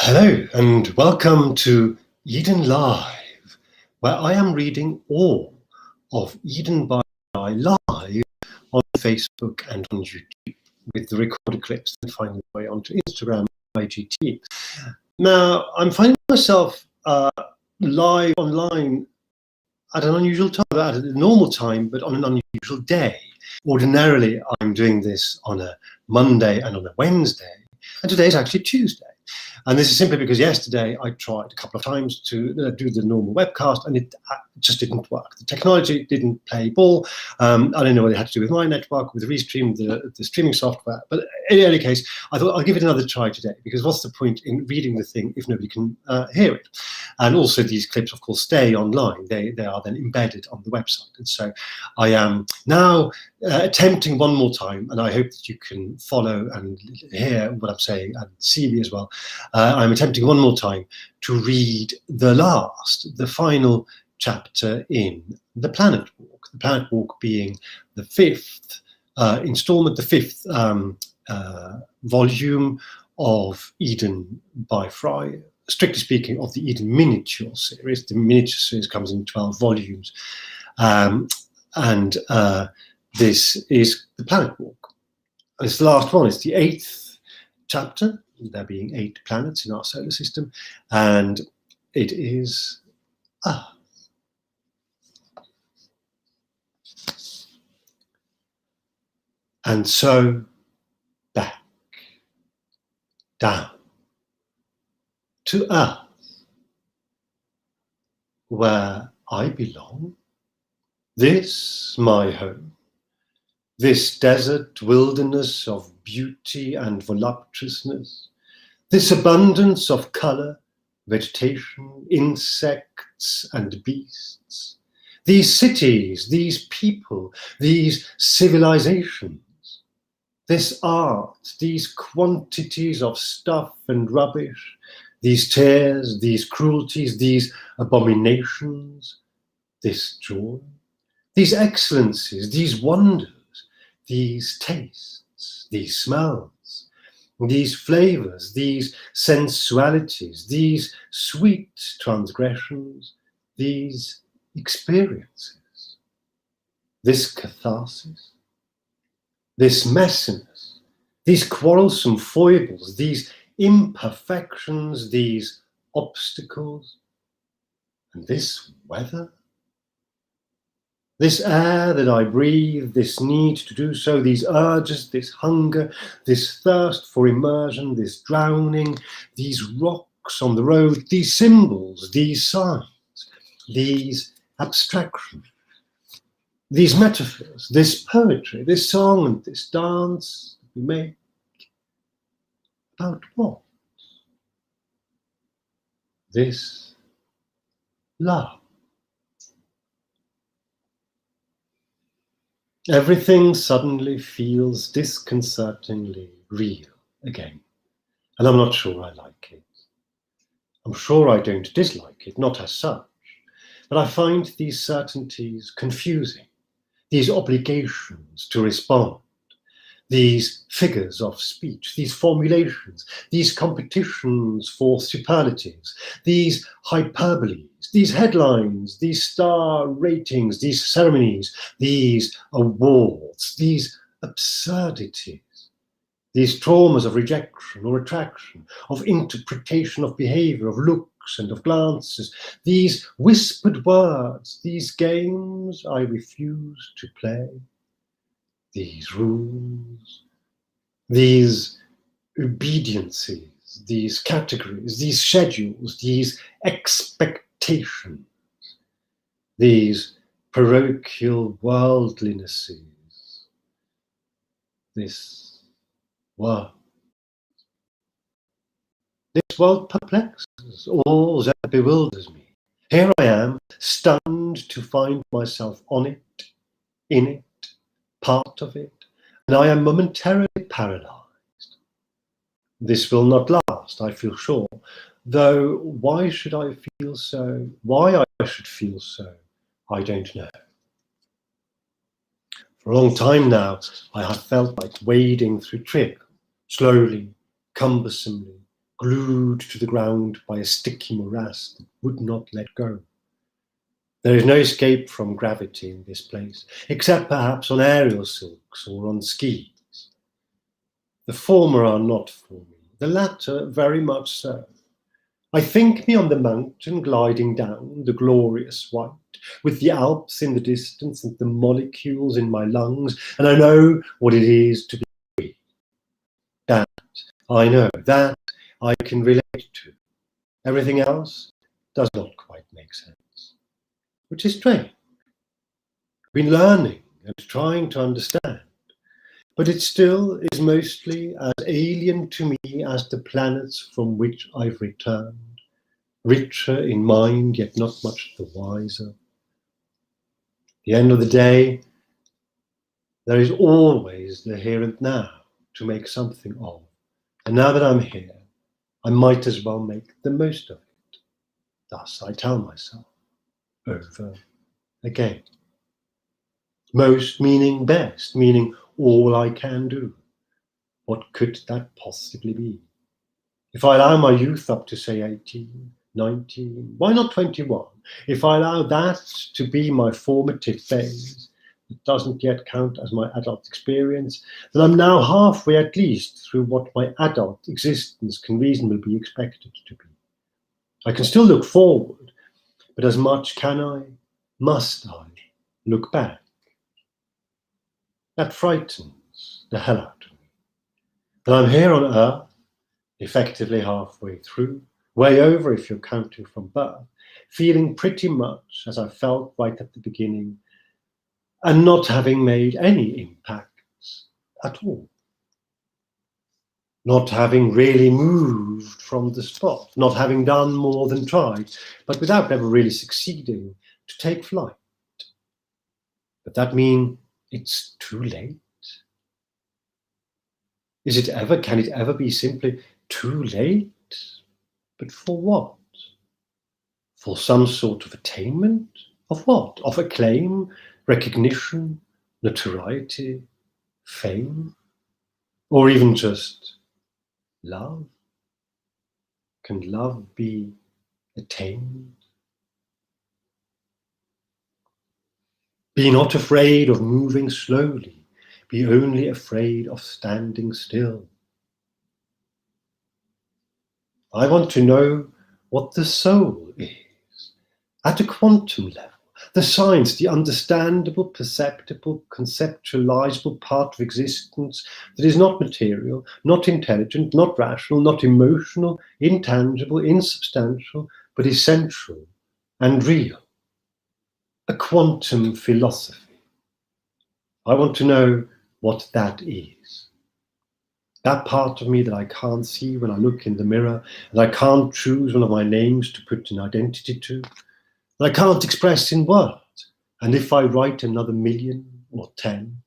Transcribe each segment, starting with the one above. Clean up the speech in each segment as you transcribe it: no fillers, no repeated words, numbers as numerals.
Hello and welcome to Eden Live, where I am reading all of Eden by live on Facebook and on YouTube, with the recorded clips and finding my way onto Instagram, IGT. Now, I'm finding myself live online at an unusual time, at a normal time, but on an unusual day. Ordinarily, I'm doing this on a Monday and on a Wednesday, and today is actually Tuesday. And this is simply because yesterday I tried a couple of times to do the normal webcast, and it just didn't work. The technology didn't play ball. I don't know what it had to do with my network, with Restream, the streaming software. But in any case, I thought I'll give it another try today, because what's the point in reading the thing if nobody can hear it? And also these clips, of course, stay online. They are then embedded on the website. And so I am now attempting one more time, and I hope that you can follow and hear what I'm saying and see me as well. I'm attempting one more time to read the final chapter in The Planet Walk. The Planet Walk being the fifth installment, the fifth volume of Eden by FREI. Strictly speaking, of the Eden miniature series. The miniature series comes in 12 volumes. This is The Planet Walk. It's the last one. It's the 8th chapter, there being 8 planets in our solar system, and it is Earth. And so back, down, to Earth, where I belong, this my home, this desert wilderness of beauty and voluptuousness, this abundance of color, vegetation, insects and beasts, these cities, these people, these civilizations, this art, these quantities of stuff and rubbish, these tears, these cruelties, these abominations, this joy, these excellencies, these wonders, these tastes, these smells, these flavors, these sensualities, these sweet transgressions, these experiences, this catharsis, this messiness, these quarrelsome foibles, these imperfections, these obstacles, and this weather, this air that I breathe, this need to do so, these urges, this hunger, this thirst for immersion, this drowning, these rocks on the road, these symbols, these signs, these abstractions, these metaphors, this poetry, this song and this dance we make. About what? This love. Everything suddenly feels disconcertingly real again, and I'm not sure I like it. I'm sure I don't dislike it, not as such, but I find these certainties confusing, these obligations to respond, these figures of speech, these formulations, these competitions for superlatives, these hyperboles, these headlines, these star ratings, these ceremonies, these awards, these absurdities, these traumas of rejection or attraction, of interpretation of behavior, of looks and of glances, these whispered words, these games I refuse to play, these rules, these obediences, these categories, these schedules, these expectations, these parochial worldlinesses, this world. This world perplexes, all that bewilders me. Here I am, stunned to find myself on it, in it, part of it, and I am momentarily paralyzed. This will not last, I feel sure, though why should I feel so? Why I should feel so, I don't know. For a long time now, I have felt like wading through trick, slowly, cumbersomely, glued to the ground by a sticky morass that would not let go. There is no escape from gravity in this place, except perhaps on aerial silks or on skis. The former are not for me, the latter very much so. I think me on the mountain gliding down, the glorious white, with the Alps in the distance and the molecules in my lungs, and I know what it is to be free. That I know, that I can relate to. Everything else does not quite make sense, which is strange. I've been learning and trying to understand, but it still is mostly as alien to me as the planets from which I've returned. Richer in mind, yet not much the wiser. At the end of the day, there is always the here and now to make something of. And now that I'm here, I might as well make the most of it. Thus I tell myself, over again. Most meaning best, meaning all I can do. What could that possibly be? If I allow my youth up to, say, 18, 19, why not 21? If I allow that to be my formative phase, it doesn't yet count as my adult experience, then I'm now halfway at least through what my adult existence can reasonably be expected to be. I can still look forward, but as much can I, must I, look back? That frightens the hell out of me. And I'm here on Earth, effectively halfway through, way over if you're counting from birth, feeling pretty much as I felt right at the beginning, and not having made any impacts at all. Not having really moved from the spot, not having done more than tried, but without ever really succeeding to take flight. But that mean it's too late? Can it ever be simply too late? But for what? For some sort of attainment? Of what? Of acclaim, recognition, notoriety, fame? Or even just love? Can love be attained? Be not afraid of moving slowly, be only afraid of standing still. I want to know what the soul is, at a quantum level, the science, the understandable, perceptible, conceptualizable part of existence that is not material, not intelligent, not rational, not emotional, intangible, insubstantial, but essential and real. A quantum philosophy. I want to know what that is. That part of me that I can't see when I look in the mirror, and I can't choose one of my names to put an identity to, that I can't express in words, and if I write another 1,000,000 or 10,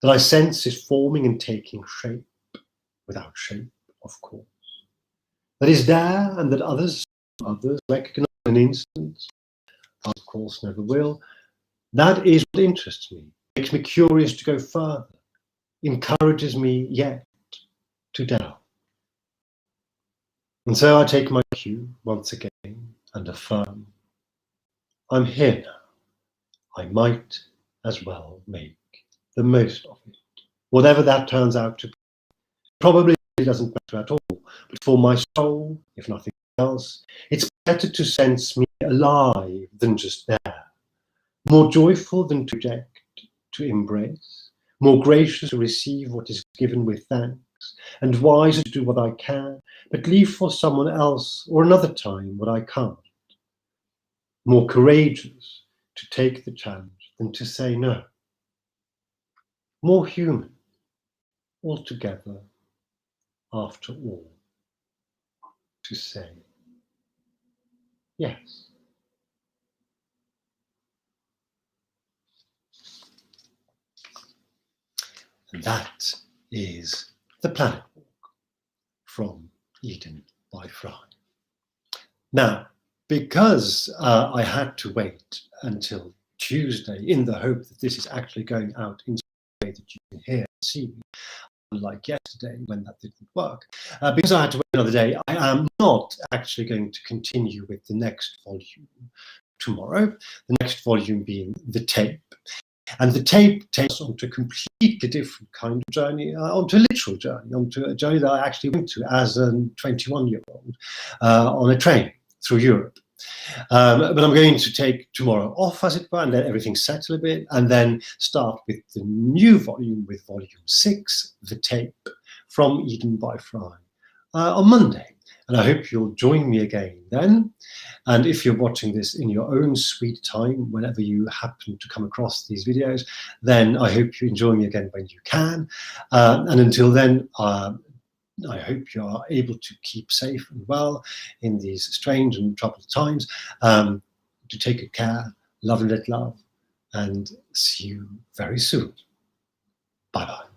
that I sense is forming and taking shape, without shape, of course. That is there, and that others recognize in an instant, of course never will. That is what interests me, makes me curious to go further, encourages me yet to doubt. And so I take my cue once again and affirm, I'm here now. I might as well make the most of it. Whatever that turns out to be, probably doesn't matter at all. But for my soul, if nothing else, it's better to sense me alive than just there. More joyful than to reject, to embrace. More gracious to receive what is given with thanks. And wiser to do what I can, but leave for someone else or another time what I can't. More courageous to take the challenge than to say no. More human, altogether, after all, to say yes. And that is The Planet Walk from Eden by FREI. Now, because I had to wait until Tuesday in the hope that this is actually going out in a way that you can hear and see, unlike yesterday when that didn't work. Because I had to wait another day, I am not actually going to continue with the next volume tomorrow, the next volume being the tape. And the tape takes us onto a completely different kind of journey, onto a literal journey, onto a journey that I actually went to as a 21-year-old on a train through Europe. But I'm going to take tomorrow off, as it were, and let everything settle a bit, and then start with the new volume, with volume 6, the tape, from Eden by FREI, on Monday. And I hope you'll join me again then. And if you're watching this in your own sweet time, whenever you happen to come across these videos, then I hope you enjoy me again when you can. And until then, I hope you are able to keep safe and well in these strange and troubled times. To take good care, love and let love, and see you very soon. Bye-bye.